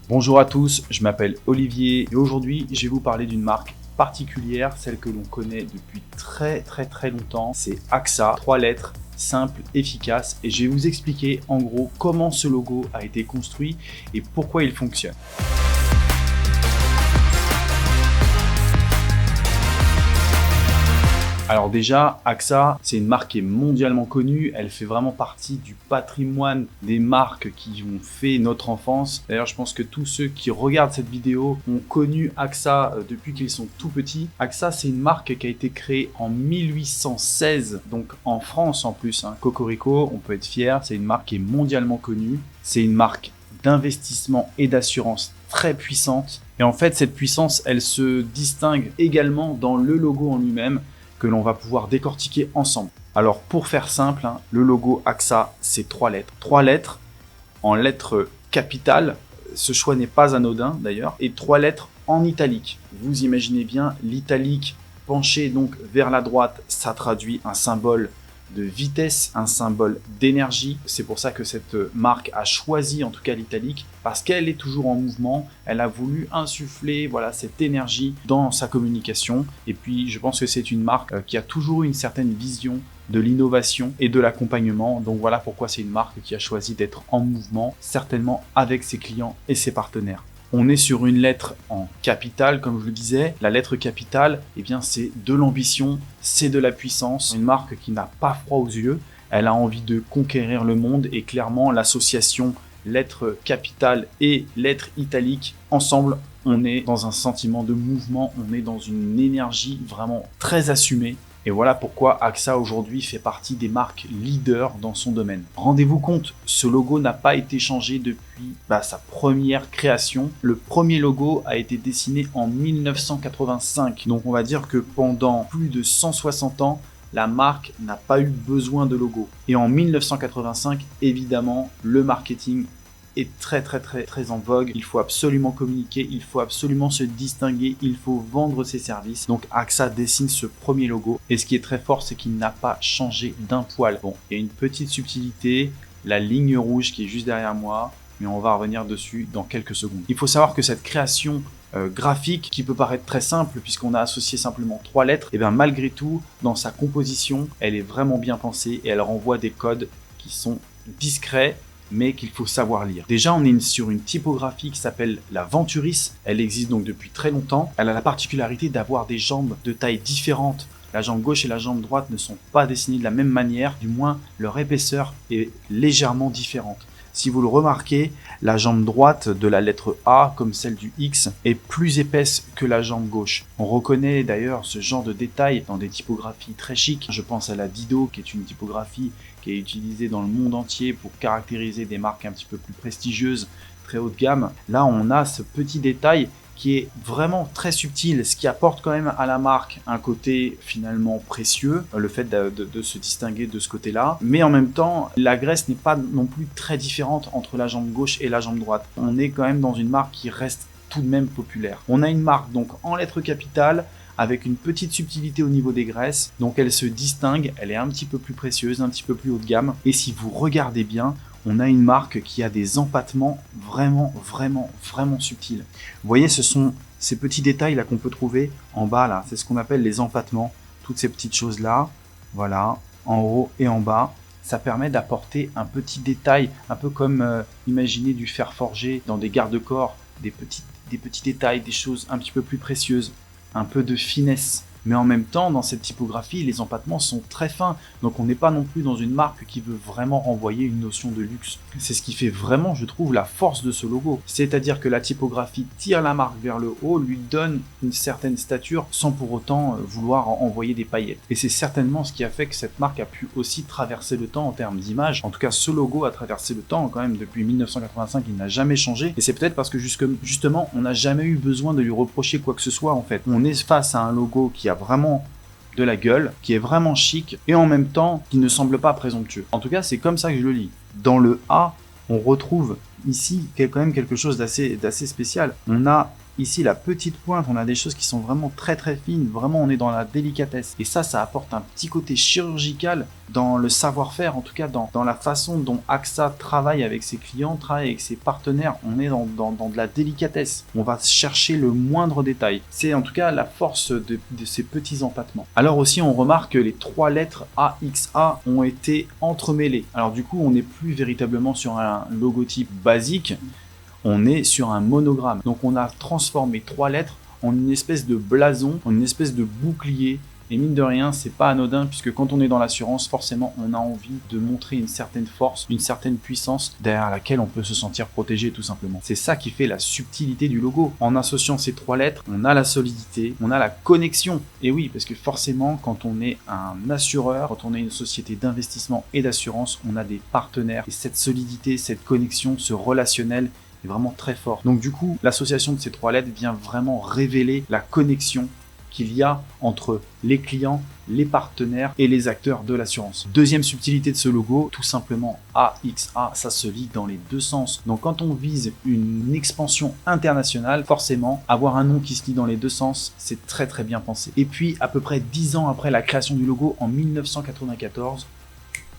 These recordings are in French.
Bonjour à tous, je m'appelle Olivier et aujourd'hui je vais vous parler d'une marque particulière, celle que l'on connaît depuis très longtemps. C'est AXA, 3 lettres, simple, efficace, et je vais vous expliquer en gros comment ce logo a été construit et pourquoi il fonctionne. Alors déjà, AXA, c'est une marque qui est mondialement connue, elle fait vraiment partie du patrimoine des marques qui ont fait notre enfance. D'ailleurs, je pense que tous ceux qui regardent cette vidéo ont connu AXA depuis qu'ils sont tout petits. AXA, c'est une marque qui a été créée en 1816, donc en France en plus. Cocorico, on peut être fier, c'est une marque qui est mondialement connue. C'est une marque d'investissement et d'assurance très puissante. Et en fait, cette puissance, elle se distingue également dans le logo en lui-même, que l'on va pouvoir décortiquer ensemble. Alors pour faire simple, le logo AXA, c'est 3 lettres. 3 lettres en lettres capitales, ce choix n'est pas anodin d'ailleurs, et 3 lettres en italique. Vous imaginez bien, l'italique penché donc vers la droite, ça traduit un symbole de vitesse, un symbole d'énergie. C'est pour ça que cette marque a choisi en tout cas l'italique, parce qu'elle est toujours en mouvement, elle a voulu insuffler cette énergie dans sa communication. Et puis je pense que c'est une marque qui a toujours eu une certaine vision de l'innovation et de l'accompagnement. Donc voilà pourquoi c'est une marque qui a choisi d'être en mouvement, certainement avec ses clients et ses partenaires. On est sur une lettre en capitale, comme je le disais. La lettre capitale, c'est de l'ambition, c'est de la puissance. Une marque qui n'a pas froid aux yeux. Elle a envie de conquérir le monde et clairement, l'association lettre capitale et lettre italique, ensemble, on est dans un sentiment de mouvement, on est dans une énergie vraiment très assumée. Et voilà pourquoi AXA aujourd'hui fait partie des marques leaders dans son domaine. Rendez-vous compte, ce logo n'a pas été changé depuis sa première création. Le premier logo a été dessiné en 1985. Donc on va dire que pendant plus de 160 ans, la marque n'a pas eu besoin de logo. Et en 1985, évidemment, le marketing est très en vogue. Il faut absolument communiquer, il faut absolument se distinguer, il faut vendre ses services. Donc AXA dessine ce premier logo et ce qui est très fort, c'est qu'il n'a pas changé d'un poil. Bon, il y a une petite subtilité, la ligne rouge qui est juste derrière moi, mais on va revenir dessus dans quelques secondes. Il faut savoir que cette création graphique, qui peut paraître très simple puisqu'on a associé simplement 3 lettres, et bien malgré tout, dans sa composition, elle est vraiment bien pensée et elle renvoie des codes qui sont discrets, mais qu'il faut savoir lire. Déjà, on est sur une typographie qui s'appelle la Venturis. Elle existe donc depuis très longtemps. Elle a la particularité d'avoir des jambes de taille différentes. La jambe gauche et la jambe droite ne sont pas dessinées de la même manière, du moins leur épaisseur est légèrement différente. Si vous le remarquez, la jambe droite de la lettre A, comme celle du X, est plus épaisse que la jambe gauche. On reconnaît d'ailleurs ce genre de détail dans des typographies très chics. Je pense à la Dido, qui est une typographie qui est utilisée dans le monde entier pour caractériser des marques un petit peu plus prestigieuses, très haut de gamme. Là, on a ce petit détail qui est vraiment très subtil, ce qui apporte quand même à la marque un côté finalement précieux, le fait de se distinguer de ce côté-là. Mais en même temps, la graisse n'est pas non plus très différente entre la jambe gauche et la jambe droite. On est quand même dans une marque qui reste tout de même populaire. On a une marque donc en lettres capitales, avec une petite subtilité au niveau des graisses, donc elle se distingue, elle est un petit peu plus précieuse, un petit peu plus haut de gamme, et si vous regardez bien, on a une marque qui a des empattements vraiment subtils. Vous voyez, ce sont ces petits détails là qu'on peut trouver en bas là, c'est ce qu'on appelle les empattements, toutes ces petites choses là, voilà, en haut et en bas. Ça permet d'apporter un petit détail, un peu comme imaginez du fer forgé dans des garde-corps, des petits détails, des choses un petit peu plus précieuses, un peu de finesse. Mais en même temps, dans cette typographie, les empattements sont très fins. Donc on n'est pas non plus dans une marque qui veut vraiment renvoyer une notion de luxe. C'est ce qui fait vraiment, je trouve, la force de ce logo. C'est-à-dire que la typographie tire la marque vers le haut, lui donne une certaine stature sans pour autant vouloir envoyer des paillettes. Et c'est certainement ce qui a fait que cette marque a pu aussi traverser le temps en termes d'image. En tout cas, ce logo a traversé le temps quand même depuis 1985, il n'a jamais changé. Et c'est peut-être parce que justement, on n'a jamais eu besoin de lui reprocher quoi que ce soit en fait. On est face à un logo qui a vraiment de la gueule, qui est vraiment chic et en même temps qui ne semble pas présomptueux. En tout cas, c'est comme ça que je le lis. Dans le A, on retrouve ici quand même quelque chose d'assez spécial. On a ici la petite pointe, on a des choses qui sont vraiment très fines, vraiment on est dans la délicatesse. Et ça apporte un petit côté chirurgical dans le savoir-faire, en tout cas dans la façon dont AXA travaille avec ses clients, travaille avec ses partenaires. On est dans de la délicatesse. On va chercher le moindre détail. C'est en tout cas la force de ces petits empattements. Alors aussi on remarque que les 3 lettres AXA ont été entremêlées. Alors du coup on n'est plus véritablement sur un logotype basique, on est sur un monogramme. Donc on a transformé 3 lettres en une espèce de blason, en une espèce de bouclier. Et mine de rien, c'est pas anodin, puisque quand on est dans l'assurance, forcément, on a envie de montrer une certaine force, une certaine puissance derrière laquelle on peut se sentir protégé tout simplement. C'est ça qui fait la subtilité du logo. En associant ces 3 lettres, on a la solidité, on a la connexion. Et oui, parce que forcément, quand on est un assureur, quand on est une société d'investissement et d'assurance, on a des partenaires. Et cette solidité, cette connexion, ce relationnel est vraiment très fort. Donc du coup, l'association de ces 3 lettres vient vraiment révéler la connexion qu'il y a entre les clients, les partenaires et les acteurs de l'assurance. Deuxième subtilité de ce logo, tout simplement AXA, ça se lit dans les 2 sens. Donc quand on vise une expansion internationale, forcément, avoir un nom qui se lit dans les 2 sens, c'est très bien pensé. Et puis, à peu près 10 ans après la création du logo, en 1994,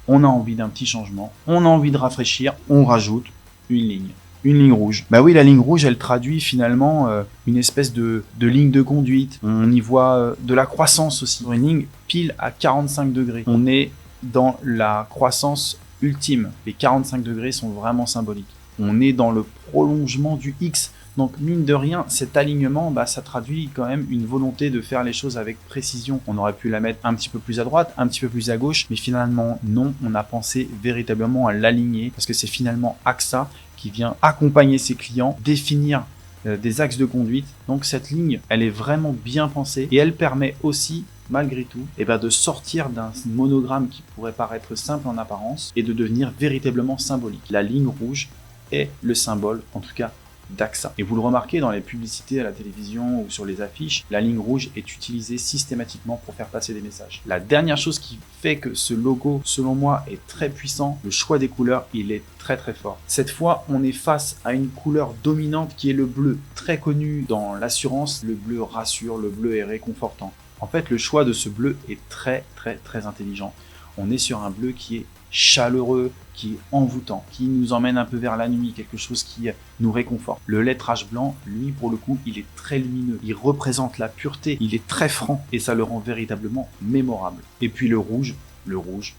on a envie d'un petit changement, on a envie de rafraîchir, on rajoute une ligne. Une ligne rouge. Bah oui, la ligne rouge, elle traduit finalement une espèce de ligne de conduite. On y voit de la croissance aussi. Une ligne pile à 45 degrés. On est dans la croissance ultime. Les 45 degrés sont vraiment symboliques. On est dans le prolongement du X. Donc mine de rien, cet alignement, ça traduit quand même une volonté de faire les choses avec précision. On aurait pu la mettre un petit peu plus à droite, un petit peu plus à gauche, mais finalement non, on a pensé véritablement à l'aligner parce que c'est finalement AXA qui vient accompagner ses clients, définir des axes de conduite. Donc cette ligne, elle est vraiment bien pensée et elle permet aussi, malgré tout, de sortir d'un monogramme qui pourrait paraître simple en apparence et de devenir véritablement symbolique. La ligne rouge est le symbole, en tout cas, d'AXA. Et vous le remarquez dans les publicités à la télévision ou sur les affiches, la ligne rouge est utilisée systématiquement pour faire passer des messages. La dernière chose qui fait que ce logo, selon moi, est très puissant, le choix des couleurs, il est très fort. Cette fois, on est face à une couleur dominante qui est le bleu, très connu dans l'assurance. Le bleu rassure, le bleu est réconfortant. En fait, le choix de ce bleu est très intelligent. On est sur un bleu qui est chaleureux, qui est envoûtant, qui nous emmène un peu vers la nuit, quelque chose qui nous réconforte. Le lettrage blanc, lui, pour le coup, il est très lumineux. Il représente la pureté, il est très franc et ça le rend véritablement mémorable. Et puis le rouge,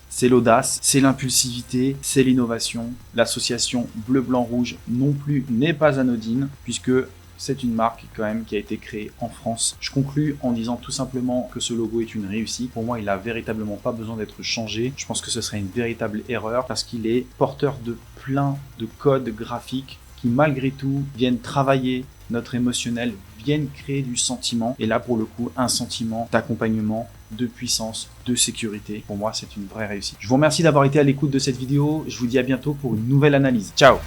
c'est l'audace, c'est l'impulsivité, c'est l'innovation. L'association bleu-blanc-rouge non plus n'est pas anodine puisque c'est une marque quand même qui a été créée en France. Je conclus en disant tout simplement que ce logo est une réussite. Pour moi, il n'a véritablement pas besoin d'être changé. Je pense que ce serait une véritable erreur parce qu'il est porteur de plein de codes graphiques qui malgré tout viennent travailler notre émotionnel, viennent créer du sentiment. Et là, pour le coup, un sentiment d'accompagnement, de puissance, de sécurité. Pour moi, c'est une vraie réussite. Je vous remercie d'avoir été à l'écoute de cette vidéo. Je vous dis à bientôt pour une nouvelle analyse. Ciao!